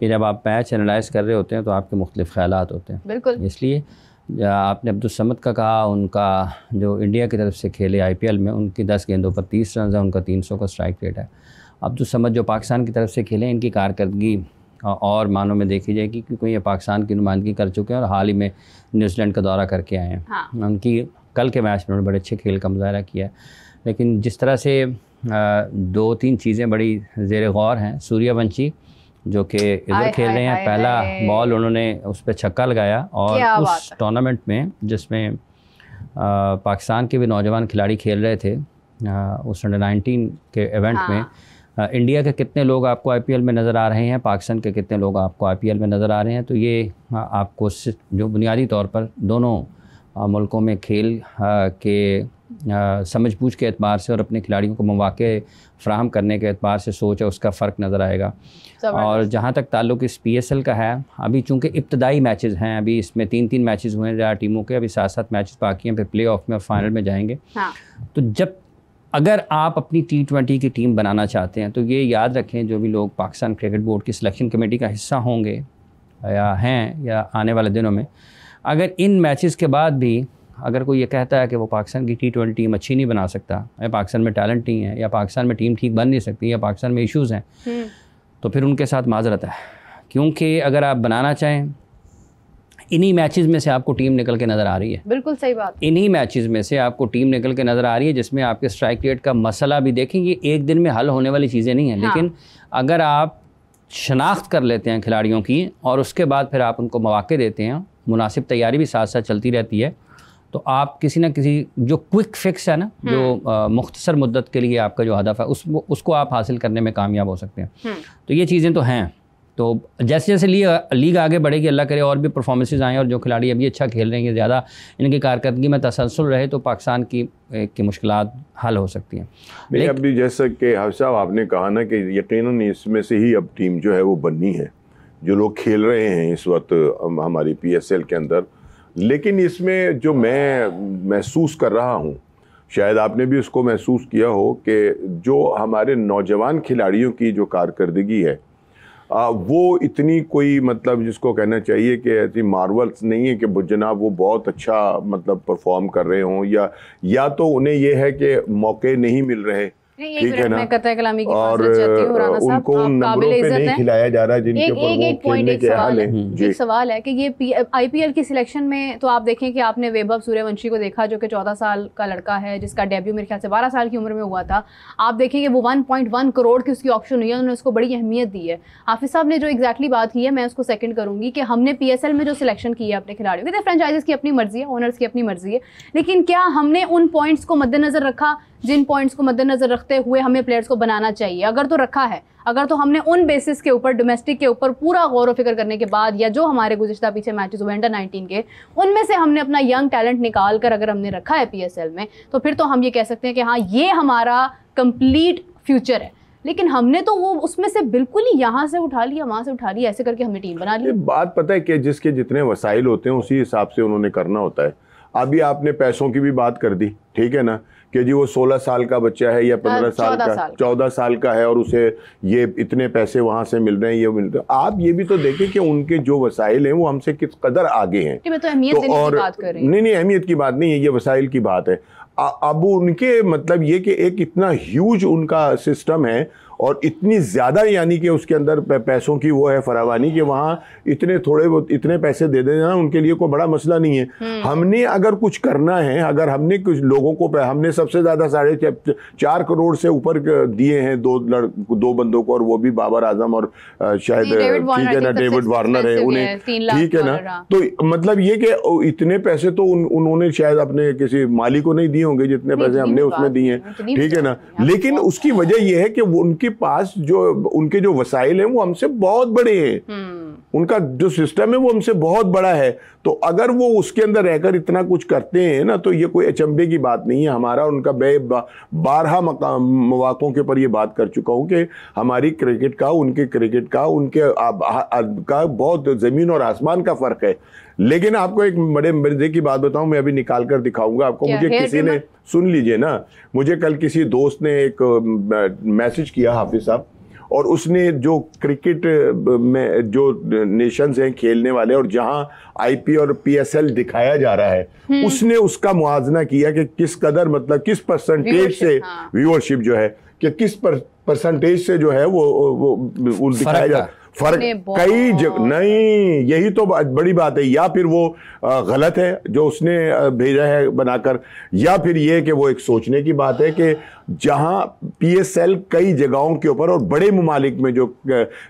कि जब आप मैच एनालाइज कर रहे होते हैं तो आपके मुख्तलिफ ख्यालात होते हैं। बिल्कुल। इसलिए आपने अब्दुल समद का कहा, उनका जो इंडिया की तरफ से खेले IPL में, उनकी 10 गेंदों पर 30 रन है, उनका 300 का स्ट्राइक रेट है। अब्दुल समद जो पाकिस्तान की तरफ से खेले, इनकी कारकर्दगी और मानों में देखी जाएगी, क्योंकि ये पाकिस्तान की नुमाइंदगी कर चुके हैं और हाल ही में न्यूजीलैंड का दौरा करके आए हैं। हाँ। उनकी कल के मैच में उन्होंने बड़े अच्छे खेल का मुजाहरा किया है। लेकिन जिस तरह से 2-3 चीज़ें बड़ी ज़ेर गौर हैं। सूर्यवंशी जो कि इधर खेल रहे हैं, पहला बॉल उन्होंने उस पर छक्का लगाया, और उस टूर्नामेंट में जिसमें पाकिस्तान के भी नौजवान खिलाड़ी खेल रहे थे, उस अंडर-19 के इवेंट में इंडिया के कितने लोग आपको IPL में नज़र आ रहे हैं, पाकिस्तान के कितने लोग आपको IPL में नज़र आ रहे हैं। तो ये आपको जो बुनियादी तौर पर दोनों मुल्कों में खेल के समझ बूझ के एतबार से और अपने खिलाड़ियों को मौके फ़राहम करने के एतबार से सोच है, उसका फ़र्क नज़र आएगा। और जहाँ तक ताल्लुक़ इस PSL का है, अभी चूँकि इब्तदाई मैचेस हैं, अभी इसमें 3-3 मैचेस हुए हैं 4 टीमों के, अभी 7-7 मैचेस बाकी हैं, फिर प्ले-ऑफ में और फाइनल में जाएंगे। हाँ। तो अगर आप अपनी T20 की टीम बनाना चाहते हैं तो ये याद रखें, जो भी लोग पाकिस्तान क्रिकेट बोर्ड की सिलेक्शन कमेटी का हिस्सा होंगे या हैं या आने वाले दिनों में, अगर इन मैचेस के बाद भी अगर कोई ये कहता है कि वो पाकिस्तान की T20 टीम अच्छी नहीं बना सकता, या पाकिस्तान में टैलेंट नहीं है, या पाकिस्तान में टीम ठीक बन नहीं सकती, या पाकिस्तान में इश्यूज़ हैं, तो फिर उनके साथ माजरत है। क्योंकि अगर आप बनाना चाहें, इन्हीं मैचेस में से आपको टीम निकल के नज़र आ रही है। बिल्कुल सही बात। इन्हीं मैचेस में से आपको टीम निकल के नज़र आ रही है, जिसमें आपके स्ट्राइक रेट का मसला भी देखें, ये एक दिन में हल होने वाली चीज़ें नहीं हैं। हाँ। लेकिन अगर आप शनाख्त कर लेते हैं खिलाड़ियों की और उसके बाद फिर आप उनको मौके देते हैं, मुनासिब तैयारी भी साथ साथ चलती रहती है, तो आप किसी ना किसी जो क्विक फिक्स है ना, जो मुख्तसर मुद्दत के लिए आपका जो हदफ है, उसको आप हासिल करने में कामयाब हो सकते हैं। तो ये चीज़ें तो हैं। तो जैसे जैसे लीग आगे बढ़ेगी, अल्लाह करे और भी परफॉर्मेंसेस आएँ, और जो खिलाड़ी अभी अच्छा खेल रहे हैं, ज़्यादा इनकी कारकर्दगी में तसलसल रहे, तो पाकिस्तान की मुश्किलात हल हो सकती हैं। लेकिन अभी जैसा कि हाफिज़ साहब आपने कहा ना कि यकीनन इसमें से ही अब टीम जो है वो बननी है, जो लोग खेल रहे हैं इस वक्त हमारी PSL के अंदर। लेकिन इसमें जो मैं महसूस कर रहा हूँ, शायद आपने भी उसको महसूस किया हो, कि जो हमारे नौजवान खिलाड़ियों की जो कारकर्दगी है वो इतनी कोई मतलब जिसको कहना चाहिए कि ऐसी मार्वल्स नहीं है कि जनाब वो बहुत अच्छा मतलब परफॉर्म कर रहे हों, या तो उन्हें ये है कि मौके नहीं मिल रहे, ठीक है ना, और उनको उन नंबरों पे नहीं खिलाया जा रहा है जिनके ऊपर वो खेलने के हाल है। एक सवाल है कि ये IPL की सिलेक्शन में तो आप देखें कि आपने वैभव सूर्यवंशी को देखा, जो कि 14 साल का लड़का है, जिसका डेब्यू मेरे ख्याल से 12 साल की उम्र में हुआ था। आप देखें कि वो 1.1 करोड़ की उसकी ऑप्शन हुई है, उन्होंने उसको बड़ी अहमियत दी है। हाफिज़ साहब ने जो एग्जैक्टली बात की है, मैं उसको सेकंड करूंगी कि हमने PSL में जो सिलेक्शन की है अपने खिलाड़ियों की, फ्रेंचाइजीज की अपनी मर्जी है, ओनर्स की अपनी मर्जी है, लेकिन क्या हमने उन पॉइंट्स को मद्देनजर रखा जिन पॉइंट्स को मद्देनजर रखते हुए हमें प्लेयर्स को बनाना चाहिए? अगर तो रखा है, अगर तो हमने उन बेसिस के ऊपर, डोमेस्टिक के ऊपर पूरा गौर व फिक्र करने के बाद, या जो हमारे गुज़िश्ता पीछे मैचेस हुए अंडर-19 के, उनमें से हमने अपना यंग टैलेंट निकाल कर अगर हमने रखा है PSL में, तो फिर तो हम ये कह सकते हैं कि हाँ, ये हमारा कंप्लीट फ्यूचर है। लेकिन हमने तो वो उसमें से बिल्कुल ही यहाँ से उठा लिया, वहाँ से उठा लिया, ऐसे करके हमने टीम बना ली। बात पता है कि जिसके जितने वसाइल होते हैं उसी हिसाब से उन्होंने करना होता है। अभी आपने पैसों की भी बात कर दी, ठीक है ना, कि जी वो 16 साल का बच्चा है या 15 साल का, 14 साल का है, और उसे ये इतने पैसे वहाँ से मिल रहे हैं, ये मिल रहे हैं। आप ये भी तो देखें कि उनके जो वसाइल हैं वो हमसे किस कदर आगे हैं। तो अहमियत देने की बात कर रही हूं। नहीं, अहमियत की बात नहीं है, ये वसाइल की बात है। अब उनके मतलब ये कि एक इतना ह्यूज उनका सिस्टम है, और इतनी ज़्यादा यानी कि उसके अंदर पैसों की वो है फरावानी, कि वहाँ इतने पैसे दे देना उनके लिए कोई बड़ा मसला नहीं है। हमने अगर कुछ करना है, अगर हमने कुछ लोगों को, हमने सबसे ज़्यादा 4.5 करोड़ से ऊपर दिए हैं दो बंदों को, और वो भी बाबर आजम और शायद ठीक है ना डेविड वार्नर है उन्हें, ठीक है ना। तो मतलब ये कि इतने पैसे तो उन्होंने शायद अपने किसी माली को नहीं दिए होंगे जितने पैसे हमने उसमें दिए हैं, ठीक है ना। लेकिन उसकी वजह यह है कि उनके पास जो उनके जो वसाइल हैं वो हमसे बहुत बड़े हैं, उनका जो सिस्टम है वो हमसे बहुत बड़ा है। तो अगर वो उसके अंदर रहकर इतना कुछ करते हैं ना, तो ये कोई अचंभे की बात नहीं है। हमारा उनका 12 मौक़ों के ऊपर ये बात कर चुका हूँ कि हमारी क्रिकेट का, उनके क्रिकेट का, का बहुत ज़मीन और आसमान का फ़र्क है। लेकिन आपको एक बड़े मजे की बात बताऊं, मैं अभी निकाल कर दिखाऊंगा आपको। मुझे किसी ने, सुन लीजिए ना, मुझे कल किसी दोस्त ने एक मैसेज किया हाफिज़ साहब, और उसने जो क्रिकेट में जो नेशंस हैं खेलने वाले और जहां आईपीएल और पीएसएल दिखाया जा रहा है उसने उसका मुआवजा किया कि किस कदर मतलब किस परसेंटेज से व्यूअरशिप जो है कि किस परसेंटेज से जो है वो दिखाया जा फर्क कई नहीं, यही तो बड़ी बात है। या फिर वो गलत है जो उसने भेजा है बनाकर, या फिर ये कि वो एक सोचने की बात है कि जहां पीएसएल कई जगहों के ऊपर और बड़े ममालिक में जो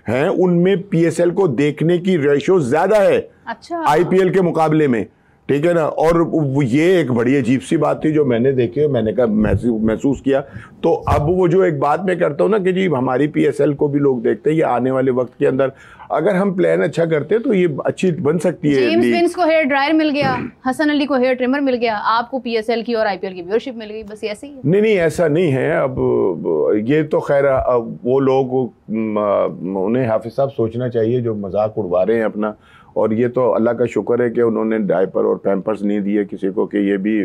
हैं उनमें पीएसएल को देखने की रेशो ज्यादा है आईपीएल के मुकाबले में, ठीक है ना। और ये एक बड़ी अजीब सी बात थी जो मैंने देखी, मैंने कहा महसूस किया। तो अब वो जो एक बात मैं करता हूँ ना कि जी हमारी पीएसएल को भी लोग देखते हैं, ये आने वाले वक्त के अंदर अगर हम प्लान अच्छा करते हैं तो ये अच्छी बन सकती है। जेम्स विंस को हेयर ड्रायर मिल गया, हसन अली को हेयर ट्रिमर मिल गया, आपको पीएसएल की और आईपीएल की व्यूअरशिप मिल गई, बस ऐसे ही है। नहीं ऐसा नहीं है। अब ये तो खैर वो लोग उन्हें हाफिज साहब सोचना चाहिए जो मजाक उड़वा रहे हैं अपना, और ये तो अल्लाह का शुक्र है कि उन्होंने डायपर और पैम्पर्स नहीं दिए किसी को, कि ये भी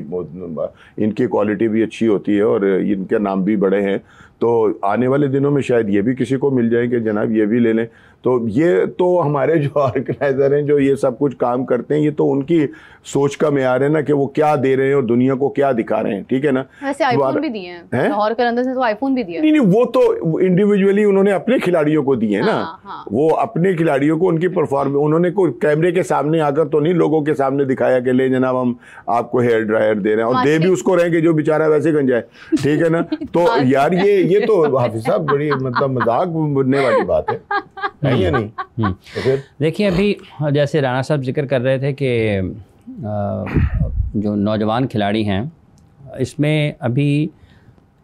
इनकी क्वालिटी भी अच्छी होती है और इनके नाम भी बड़े हैं। तो आने वाले दिनों में शायद ये भी किसी को मिल जाए कि जनाब ये भी ले लें। तो ये तो हमारे जो ऑर्गेनाइजर हैं जो ये सब कुछ काम करते हैं, ये तो उनकी सोच का मेयार है ना कि वो क्या दे रहे हैं और दुनिया को क्या दिखा रहे हैं, ठीक है ना। वैसे आईफोन भी दिए हैं लाहौर कलंदर से, तो आईफोन भी दिए। नहीं वो तो इंडिविजुअली उन्होंने अपने खिलाड़ियों को दिए ना। वो अपने खिलाड़ियों को उनकी परफॉर्मेंस उन्होंने कोई कैमरे के सामने आकर तो नहीं लोगों के सामने दिखाया कि ले जनाब हम आपको हेयर ड्रायर दे रहे हैं, और दे भी उसको रहे कि जो बेचारा वैसे गंजा है, ठीक है ना। तो यार ये तो हाफिज साहब बड़ी मतलब मजाक बनने वाली बात है या नहीं। तो फिर देखिए अभी जैसे राणा साहब जिक्र कर रहे थे कि जो नौजवान खिलाड़ी हैं इसमें अभी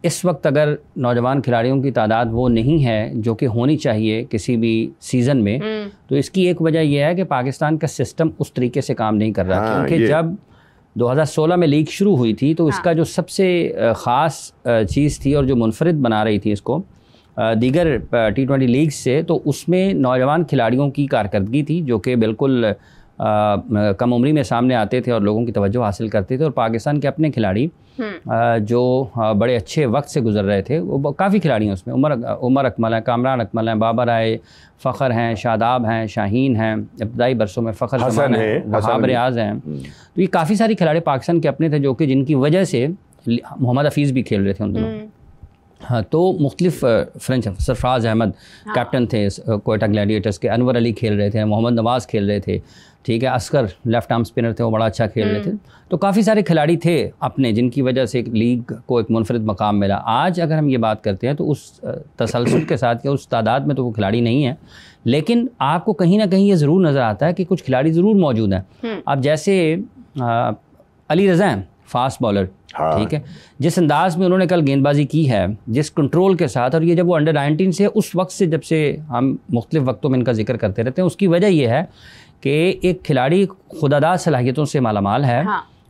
इस वक्त अगर नौजवान खिलाड़ियों की तादाद वो नहीं है जो कि होनी चाहिए किसी भी सीज़न में, तो इसकी एक वजह यह है कि पाकिस्तान का सिस्टम उस तरीके से काम नहीं कर रहा। क्योंकि जब 2016 में लीग शुरू हुई थी तो इसका जो सबसे ख़ास चीज़ थी और जो मुनफरिद बना रही थी इसको दीगर T20 लीग से, तो उसमें नौजवान खिलाड़ियों की कारकर्दगी थी जो कि बिल्कुल कम उम्री में सामने आते थे और लोगों की तवज्जो हासिल करते थे। और पाकिस्तान के अपने खिलाड़ी जो बड़े अच्छे वक्त से गुजर रहे थे, वो काफ़ी खिलाड़ी हैं उसमें। उमर अकमल हैं, कामरान अकमल हैं, बाबर आए, फ़खर हैं, शादाब हैं, शाहीन हैं, इब्तदाई बरसों में फ़खर हसन है, वहाब रियाज हैं। तो ये काफ़ी सारी खिलाड़ी पाकिस्तान के अपने थे जो कि जिनकी वजह से मोहम्मद हफीज़ भी खेल रहे थे उन दिनों। हाँ, तो मुख्तलिफ फ्रेंच सरफराज अहमद कैप्टन थे कोयटा ग्लैडिएटर्स के, अनवर अली खेल रहे थे, मोहम्मद नवाज़ खेल रहे थे, ठीक है, अस्कर लेफ्ट आर्म स्पिनर थे, वो बड़ा अच्छा खेल रहे थे। तो काफ़ी सारे खिलाड़ी थे अपने जिनकी वजह से लीग को एक मुनफरिद मकाम मिला। आज अगर हम ये बात करते हैं तो उस तसलसल के साथ या उस तादाद में तो वो खिलाड़ी नहीं है, लेकिन आपको कहीं ना कहीं ये ज़रूर नज़र आता है कि कुछ खिलाड़ी ज़रूर मौजूद हैं। अब जैसे अली रज़ा हैं, फास्ट बॉलर, ठीक है, जिस अंदाज में उन्होंने कल गेंदबाजी की है, जिस कंट्रोल के साथ, और ये जब वो अंडर 19 से उस वक्त से जब से हम मुख्तलिफ वक्तों में इनका जिक्र करते रहते हैं, उसकी वजह यह है कि एक खिलाड़ी खुदादार सलाहियतों से मालामाल है।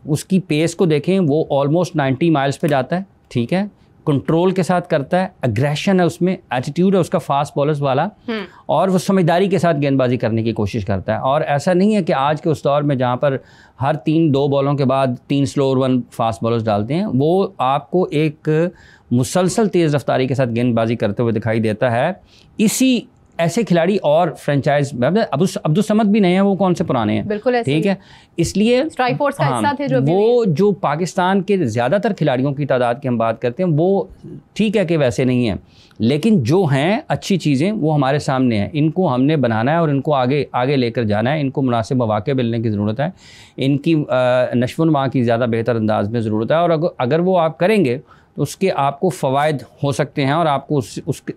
उसकी पेस को देखें, वो ऑलमोस्ट 90 माइल्स पे जाता है, ठीक है, कंट्रोल के साथ करता है, एग्रेशन है उसमें, एटीट्यूड है उसका फास्ट बॉलर्स वाला, और वो समझदारी के साथ गेंदबाजी करने की कोशिश करता है। और ऐसा नहीं है कि आज के उस दौर में जहाँ पर हर 2 बॉलों के बाद 3 स्लो और 1 फास्ट बॉलर्स डालते हैं, वो आपको एक मुसलसल तेज़ रफ्तारी के साथ गेंदबाजी करते हुए दिखाई देता है। इसी ऐसे खिलाड़ी और फ्रेंचाइज अब्दुल समद भी नहीं है, वो कौन से पुराने हैं, बिल्कुल ठीक है। इसलिए स्ट्राइक फोर्स का हिस्सा थे जो पाकिस्तान के ज़्यादातर खिलाड़ियों की तादाद की हम बात करते हैं, वो ठीक है कि वैसे नहीं है, लेकिन जो हैं अच्छी चीज़ें वो हमारे सामने हैं। इनको हमने बनाना है और इनको आगे लेकर जाना है। इनको मुनासिब मौके मिलने की ज़रूरत है, इनकी नश्व-ओ-नमा की ज़्यादा बेहतर अंदाज में ज़रूरत है। और अगर वो आप करेंगे तो उसके आपको फ़वाइद हो सकते हैं और आपको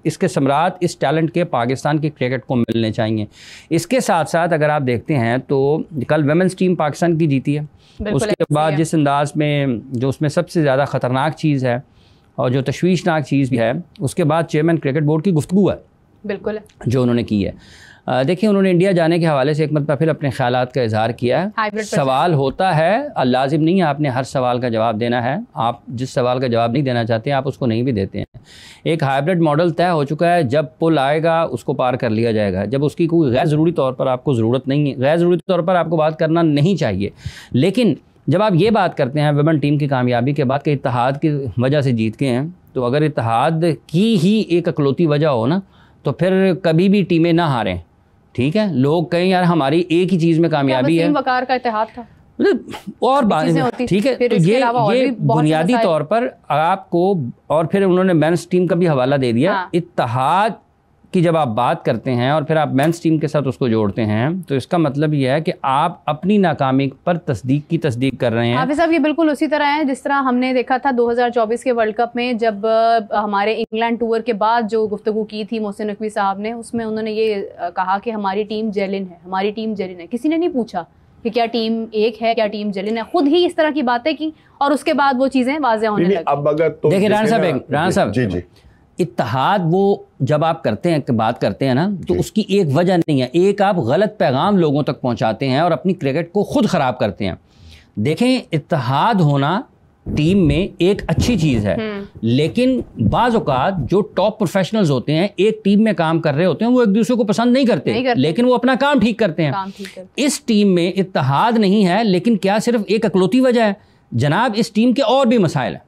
इसके समरात इस टैलेंट के पाकिस्तान की क्रिकेट को मिलने चाहिए। इसके साथ साथ अगर आप देखते हैं तो कल वुमेन्स टीम पाकिस्तान की जीती है, उसके बाद जिस अंदाज में जो उसमें सबसे ज़्यादा ख़तरनाक चीज़ है और जो तशवीशनाक चीज़ भी है, उसके बाद चेयरमैन क्रिकेट बोर्ड की गुफ्तगू है, बिल्कुल जो उन्होंने की है। देखिए, उन्होंने इंडिया जाने के हवाले से एक मरतबा फिर अपने ख़यालात का इजहार किया है। सवाल होता है, लाजिम नहीं है आपने हर सवाल का जवाब देना है। आप जिस सवाल का जवाब नहीं देना चाहते हैं आप उसको नहीं भी देते हैं। एक हाइब्रिड मॉडल तय हो चुका है, जब पुल आएगा उसको पार कर लिया जाएगा। जब उसकी कोई गैर ज़रूरी तौर पर आपको ज़रूरत नहीं है, गैर ज़रूरी तौर पर आपको बात करना नहीं चाहिए। लेकिन जब आप ये बात करते हैं वुमेन टीम की कामयाबी के बाद कि इत्तेहाद की वजह से जीत के हैं, तो अगर इत्तेहाद की ही एक अकलौती वजह हो ना, तो फिर कभी भी टीमें ना हारें, ठीक है। लोग कहें यार हमारी एक ही चीज़ में कामयाबी है, वकार का इत्तेहाद था और बात, ठीक है। तो ये बुनियादी तौर पर आपको, और फिर उन्होंने मेंस टीम का भी हवाला दे दिया। हाँ। इत्तेहाद की जब आप बात करते हैं और फिर आप मेंस टीम के साथ उसको जोड़ते हैं, तो इसका मतलब ये है कि आप अपनी नाकामी पर तस्दीक कर रहे हैं। हाफिज साहब, ये बिल्कुल उसी तरह है जिस तरह हमने देखा था 2024 के वर्ल्ड कप में, जब हमारे इंग्लैंड टूर के बाद जो गुफ्तगू की थी मोहसिन नकवी साहब ने, उसमें उन्होंने ये कहा कि हमारी टीम जेलिन है, हमारी टीम जेलिन है। किसी ने नहीं पूछा कि क्या टीम एक है, क्या टीम जेलिन है। खुद ही इस तरह की बातें की और उसके बाद वो चीज़ें वाज़ेह होने लगी। अब अगर तो देखिए राणा साहब, जी, इत्तेहाद वो जब आप करते हैं, बात करते हैं ना, तो उसकी एक वजह नहीं है। एक आप गलत पैगाम लोगों तक पहुंचाते हैं और अपनी क्रिकेट को खुद ख़राब करते हैं। देखें, इत्तेहाद होना टीम में एक अच्छी चीज़ है, लेकिन बाज़ औक़ात जो टॉप प्रोफेशनल्स होते हैं, एक टीम में काम कर रहे होते हैं, वो एक दूसरे को पसंद नहीं करते, लेकिन वो अपना काम ठीक करते हैं। इस टीम में इत्तेहाद नहीं है, लेकिन क्या सिर्फ एक अकलौती वजह है? जनाब, इस टीम के और भी मसाइल हैं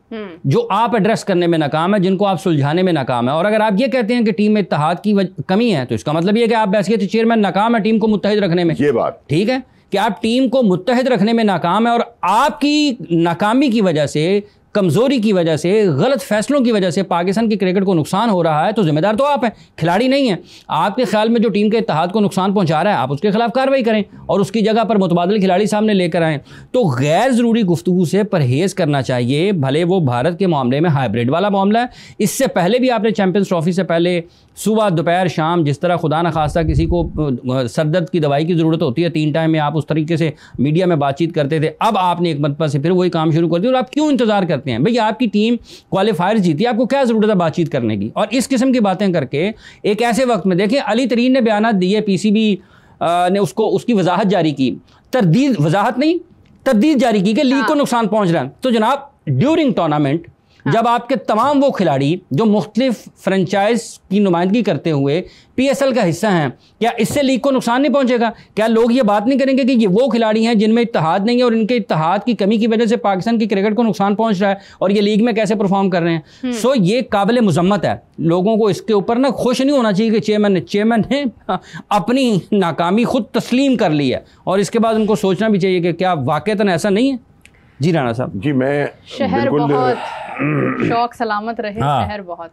जो आप एड्रेस करने में नाकाम है, जिनको आप सुलझाने में नाकाम है। और अगर आप ये कहते हैं कि टीम में इत्तेहाद की कमी है, तो इसका मतलब ये है कि आप बैसियत चेयरमैन नाकाम है टीम को मुत्तहिद रखने में। ये बात ठीक है कि आप टीम को मुत्तहिद रखने में नाकाम है, और आपकी नाकामी की वजह से, कमज़ोरी की वजह से, गलत फैसलों की वजह से पाकिस्तान की क्रिकेट को नुकसान हो रहा है, तो जिम्मेदार तो आप हैं, खिलाड़ी नहीं हैं। आपके ख्याल में जो टीम के इत्तेहाद को नुकसान पहुंचा रहा है, आप उसके खिलाफ कार्रवाई करें और उसकी जगह पर मुतबादिल खिलाड़ी सामने लेकर आएँ। तो गैर ज़रूरी गुफ्तगू से परहेज़ करना चाहिए, भले वो भारत के मामले में हाइब्रिड वाला मामला है। इससे पहले भी आपने चैंपियंस ट्रॉफी से पहले सुबह, दोपहर, शाम, जिस तरह खुदा न खास्ता किसी को सरदर्द की दवाई की ज़रूरत होती है 3 टाइम में, आप उस तरीके से मीडिया में बातचीत करते थे। अब आपने एक मरतबा से फिर वही काम शुरू कर दिया, और आप क्यों इंतज़ार करते हैं? भैया, आपकी टीम क्वालिफायर जीती, आपको क्या ज़रूरत है बातचीत करने की? और इस किस्म की बातें करके एक ऐसे वक्त में, देखिए अली तरीन ने बयान दिए, PCB ने उसकी वजाहत जारी की, तरदीद जारी की कि लीग को नुकसान पहुँच रहा है। तो जनाब, ड्यूरिंग टूर्नामेंट जब आपके तमाम वो खिलाड़ी जो मुख्तलिफ फ्रेंचाइज की नुमाइंदगी करते हुए PSL का हिस्सा हैं, क्या इससे लीग को नुकसान नहीं पहुंचेगा? क्या लोग ये बात नहीं करेंगे कि ये वो खिलाड़ी हैं जिनमें इत्तेहाद नहीं है और इनके इत्तेहाद की कमी की वजह से पाकिस्तान की क्रिकेट को नुकसान पहुंच रहा है और ये लीग में कैसे परफॉर्म कर रहे हैं? सो ये काबिल मुजम्मत है। लोगों को इसके ऊपर ना खुश नहीं होना चाहिए कि चेयरमैन ने अपनी नाकामी खुद तस्लीम कर ली है, और इसके बाद उनको सोचना भी चाहिए कि क्या वाकईतन ऐसा नहीं है। जी राणा साहब। जी, मैं शहर बहुत शौक सलामत रहे। हाँ। शहर बहुत